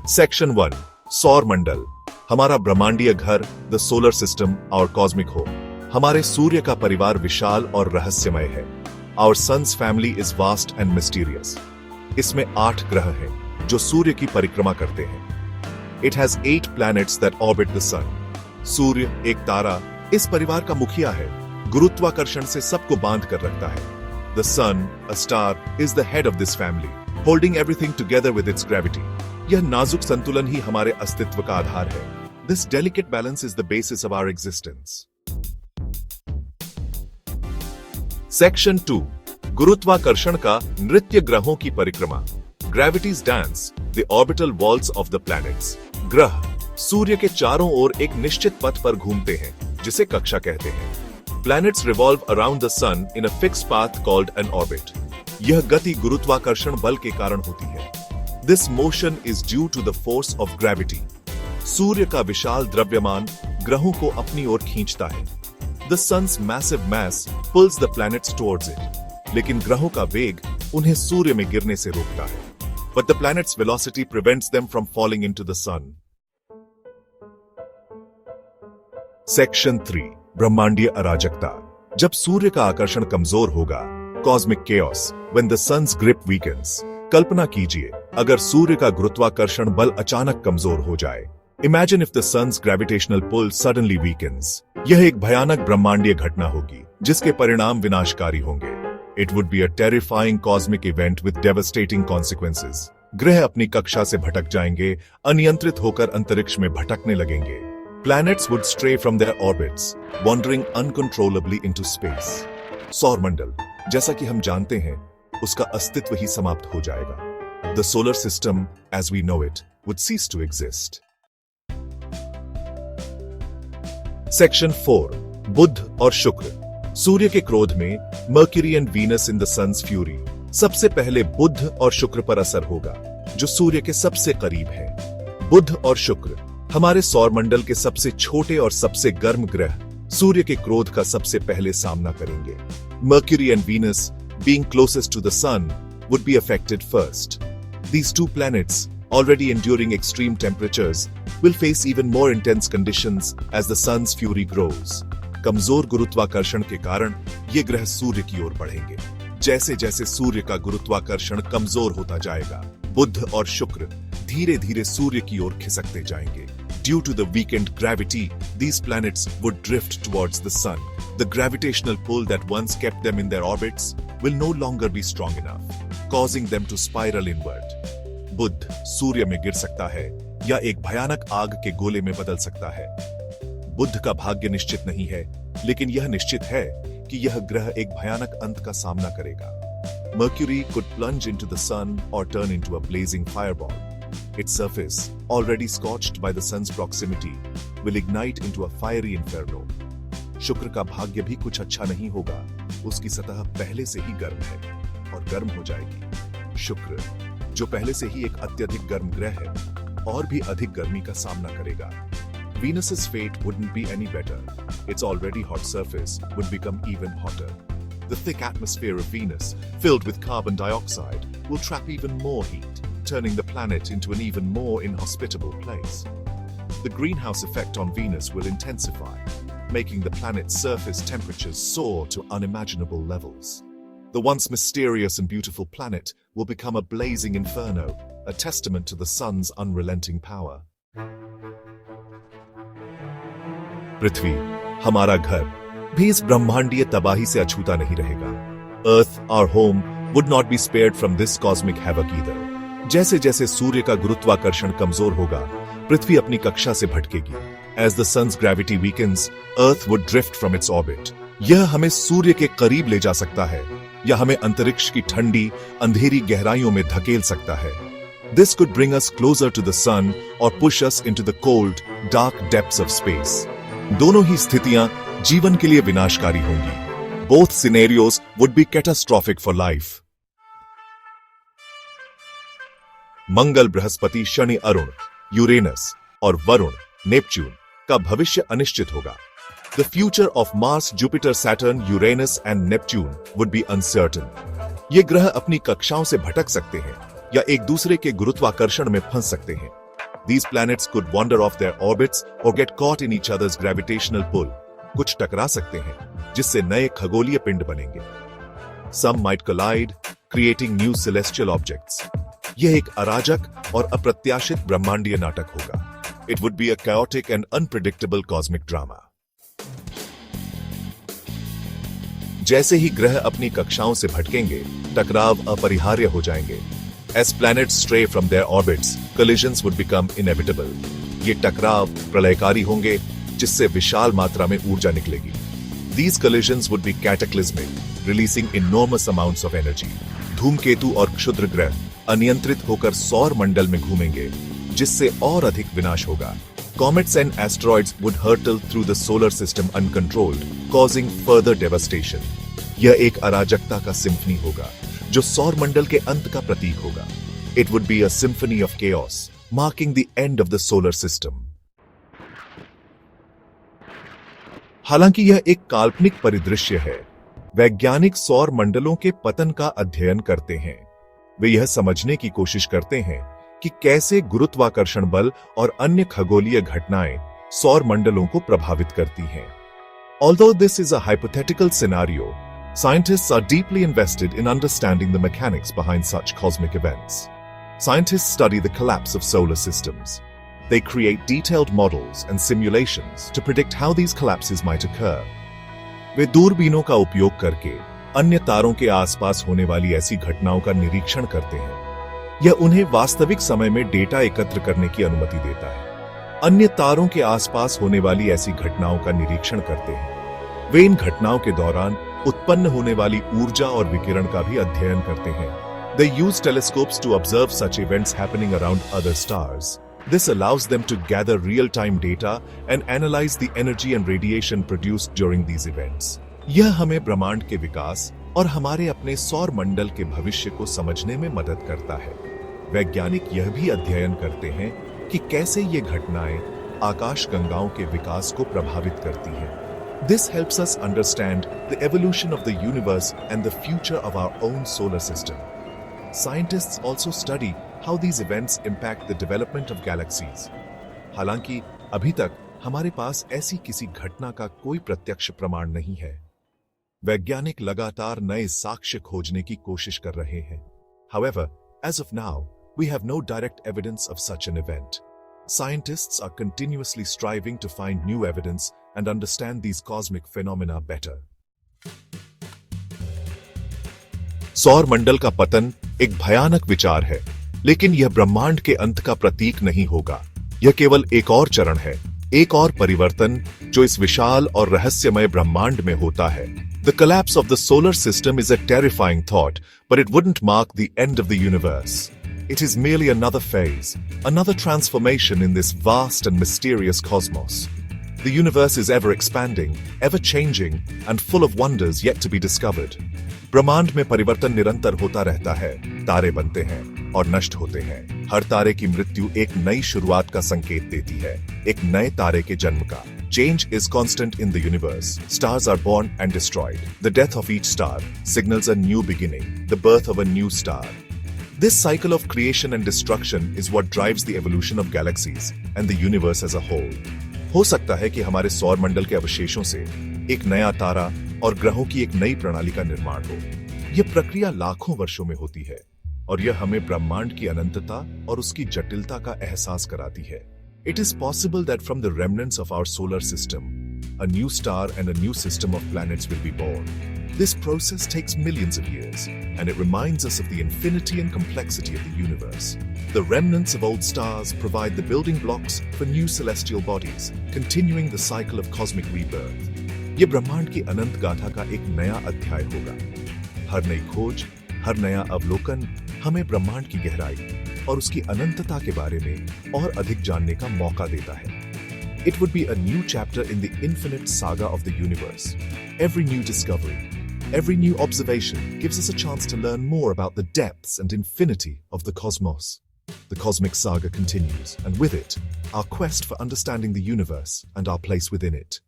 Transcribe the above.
Section 1 सौर मंडल, हमारा ब्रह्मांडीय घर, the solar system, our cosmic home. हमारे सूर्य का परिवार विशाल और रहस्यमय है। Our sun's family is vast and mysterious. इसमें 8 ग्रह हैं जो सूर्य की परिक्रमा करते हैं। It has 8 planets that orbit the sun. सूर्य एक तारा इस परिवार का मुखिया है, गुरुत्वाकर्षण से सबको बांध कर रखता है। The sun, a star, is the head of this family, holding everything together with its gravity. यह नाजुक संतुलन ही हमारे अस्तित्व का आधार है। This delicate balance is the basis of our existence. Section 2 गुरुत्वाकर्षण का नृत्य ग्रहों की परिक्रमा, gravities dance, the orbital walls of the planets. ग्रह सूर्य के चारों ओर एक निश्चित पथ पर घूमते हैं जिसे कक्षा कहते हैं। Planets revolve around the sun in a fixed path called an orbit. यह गति गुरुत्वाकर्षण बल के कारण होती है। This motion is due to the force of gravity. सूर्य का विशाल द्रव्यमान ग्रहों को अपनी ओर खींचता है। The sun's massive mass pulls the planets towards it. लेकिन ग्रहों का वेग उन्हें सूर्य में गिरने से रोकता है। But the planet's velocity prevents them from falling into the sun. Section 3 ब्रह्मांडीय अराजकता, जब सूर्य का आकर्षण कमजोर होगा, cosmic chaos, when the sun's grip weakens. कल्पना कीजिए अगर सूर्य का गुरुत्वाकर्षण बल अचानक कमजोर हो जाए। Imagine if the sun's gravitational pull suddenly weakens. यह एक भयानक ब्रह्मांडीय घटना होगी जिसके परिणाम विनाशकारी होंगे। It would be a terrifying cosmic event with devastating consequences. ग्रह अपनी कक्षा से भटक जाएंगे, अनियंत्रित होकर अंतरिक्ष में भटकने लगेंगे। Planets would stray from their orbits, wandering uncontrollably into space. सौरमंडल, जैसा कि हम जानते हैं, उसका अस्तित्व ही समाप्त हो जाएगा। The solar system, as we know it, would cease to exist. Section 4 Budh और शुक्र, सूर्य के क्रोध में, Mercury and Venus in the sun's fury. सबसे पहले बुध और शुक्र पर असर होगा, जो सूर्य के सबसे करीब है। बुध और शुक्र हमारे सौरमंडल के सबसे छोटे और सबसे गर्म ग्रह सूर्य के क्रोध का सबसे पहले सामना करेंगे। Mercury and Venus, being closest to the sun, would be affected first. These two planets, already enduring extreme temperatures, will face even more intense conditions as the sun's fury grows. कमजोर गुरुत्वाकर्षण के कारण ये ग्रह सूर्य की ओर बढ़ेंगे। जैसे जैसे सूर्य का गुरुत्वाकर्षण कमजोर होता जाएगा, बुध और शुक्र धीरे धीरे सूर्य की ओर खिसकते जाएंगे। Due to the weakened gravity, these planets would drift towards the sun. The gravitational pull that once kept them in their orbits will no longer be strong enough, causing them to spiral inward. बुध सूर्य में गिर सकता है या एक भयानक आग के गोले में बदल सकता है। बुध का भाग्य निश्चित नहीं है, लेकिन यह निश्चित है कि यह ग्रह एक भयानक अंत का सामना करेगा। Mercury could plunge into the sun or turn into a blazing fireball. Its surface, already scorched by the sun's proximity, will ignite into a fiery inferno. शुक्र का भाग्य भी कुछ अच्छा नहीं होगा। उसकी सतह पहले से ही गर्म है और गर्म हो जाएगी। शुक्र, जो पहले से ही एक अत्यधिक गर्म ग्रह है, और भी अधिक गर्मी का सामना करेगा। Venus's fate wouldn't be any better. Its already hot surface would become even hotter. The thick atmosphere of Venus, filled with carbon dioxide, will trap even more heat, turning the planet into an even more inhospitable place. The greenhouse effect on Venus will intensify, making the planet's surface temperatures soar to unimaginable levels. The once mysterious and beautiful planet will become a blazing inferno, a testament to the sun's unrelenting power. पृथ्वी, हमारा घर, भी इस ब्रह्मांडीय तबाही से अछूता नहीं रहेगा। Earth, our home, would not be spared from this cosmic havoc either. जैसे जैसे सूर्य का गुरुत्वाकर्षण कमजोर होगा, पृथ्वी अपनी कक्षा से भटकेगी। As the sun's gravity weakens, Earth would drift from its orbit. यह हमें सूर्य के करीब ले जा सकता है, या हमें अंतरिक्ष की ठंडी, अंधेरी गहराइयों में धकेल सकता है। This could bring us closer to the sun or push us into the cold, dark depths of space. दोनों ही स्थितियां जीवन के लिए विनाशकारी होंगी। Both scenarios would be catastrophic for life. Mangal, Brihaspati, Shani, Arun, Uranus और वरुण, नेपच्यून का भविष्य अनिश्चित होगा। The future of Mars, Jupiter, Saturn, Uranus and Neptune would be uncertain. ये ग्रह अपनी कक्षाओं से भटक सकते हैं या एक दूसरे के गुरुत्वाकर्षण में फंस सकते हैं। These planets could wander off their orbits or get caught in each other's gravitational pull. कुछ टकरा सकते हैं, जिससे नए खगोलीय पिंड बनेंगे. Some might collide, creating new celestial objects. यह एक अराजक और अप्रत्याशित ब्रह्मांडीय नाटक होगा. It would be a chaotic and unpredictable cosmic drama. जैसे ही ग्रह अपनी कक्षाओं से भटकेंगे, टकराव अपरिहार्य हो जाएंगे. As planets stray from their orbits, collisions would become inevitable. ये टकराव प्रलयकारी होंगे, जिससे विशाल मात्रा में ऊर्जा निकलेगी. These collisions would be cataclysmic, releasing enormous amounts of energy. धूमकेतु और क्षुद्र ग्रह अनियंत्रित होकर सौर मंडल में घूमेंगे, जिससे और अधिक विनाश होगा. Comets and asteroids would hurtle through the solar system uncontrolled, causing further devastation. यह एक अराजकता का सिम्फनी होगा, जो सौर मंडल के अंत का प्रतीक होगा. It would be a symphony of chaos, marking the end of the solar system. हालांकि यह एक काल्पनिक परिदृश्य है. वैज्ञानिक सौर मंडलों के पतन का अध्ययन करते हैं. वे यह समझने की कोशिश करते हैं कि कैसे गुरुत्वाकर्षण बल और अन्य खगोलीय घटनाएं सौर मंडलों को प्रभावित करती हैं. Although this is a hypothetical scenario, scientists are deeply invested in understanding the mechanics behind such cosmic events. Scientists study the collapse of solar systems. They create detailed models and simulations to predict how these collapses might occur. वे दूरबीनों का उपयोग करके अन्य तारों के आसपास होने वाली ऐसी घटनाओं का निरीक्षण करते हैं. यह उन्हें वास्तविक समय में डेटा एकत्र करने की अनुमति देता है. अन्य तारों के आसपास होने वाली ऐसी घटनाओं का निरीक्षण करते हैं. वे इन घटनाओं के दौरान उत्पन्न होने वाली ऊर्जा और विकिरण का भी अध्ययन करते हैं. They use telescopes to observe such events happening around other stars. This allows them to gather real-time data and analyze the energy and radiation produced during these events. यह हमें ब्रह्मांड के विकास और हमारे अपने सौर मंडल के भविष्य को समझने में मदद करता है. वैज्ञानिक यह भी अध्ययन करते हैं कि कैसे ये घटनाएं आकाशगंगाओं के विकास को प्रभावित करती हैं. This helps us understand the evolution of the universe and the future of our own solar system. Scientists also study how these events impact the development of galaxies. हालांकि अभी तक हमारे पास ऐसी किसी घटना का कोई प्रत्यक्ष प्रमाण नहीं है. वैज्ञानिक लगातार नए साक्ष्य खोजने की कोशिश कर रहे हैं. However, as of now, we have no direct evidence of such an event. Scientists are continuously striving to find new evidence and understand these cosmic phenomena better. सौर मंडल का पतन एक भयानक विचार है, लेकिन यह ब्रह्मांड के अंत का प्रतीक नहीं होगा. यह केवल एक और चरण है, एक और परिवर्तन जो इस विशाल और रहस्यमय ब्रह्मांड में होता है. The collapse of the solar system is a terrifying thought, but it wouldn't mark the end of the universe. It is merely another phase, another transformation in this vast and mysterious cosmos. The universe is ever expanding, ever changing, and full of wonders yet to be discovered. ब्रह्मांड में परिवर्तन निरंतर होता रहता है. तारे बनते हैं और नष्ट होते हैं. हर तारे की मृत्यु एक नई शुरुआत का संकेत देती है, एक नए तारे के जन्म का. Change is constant in the universe. Stars are born and destroyed. The death of each star signals a new beginning, the birth of a new star. This cycle of creation and destruction is what drives the evolution of galaxies and the universe as a whole. हो सकता है कि हमारे सौर मंडल के अवशेषों से एक नया तारा और ग्रहों की एक नई प्रणाली का निर्माण हो. यह प्रक्रिया लाखों वर्षों में होती है और यह हमें ब्रह्मांड की अनंतता और उसकी जटिलता का एहसास कराती है. It is possible that from the remnants of our solar system, a new star and a new system of planets will be born. This process takes millions of years, and it reminds us of the infinity and complexity of the universe. The remnants of old stars provide the building blocks for new celestial bodies, continuing the cycle of cosmic rebirth. ये ब्रह्मांड की अनंत गाथा का एक नया अध्याय होगा. हर नई खोज, हर नया अवलोकन हमें ब्रह्मांड की गहराई और उसकी अनंतता के बारे में और अधिक जानने का मौका देता है. It would be a new chapter in the infinite saga of the universe. Every new discovery, every new observation gives us a chance to learn more about the depths and infinity of the cosmos. The cosmic saga continues, and with it, our quest for understanding the universe and our place within it.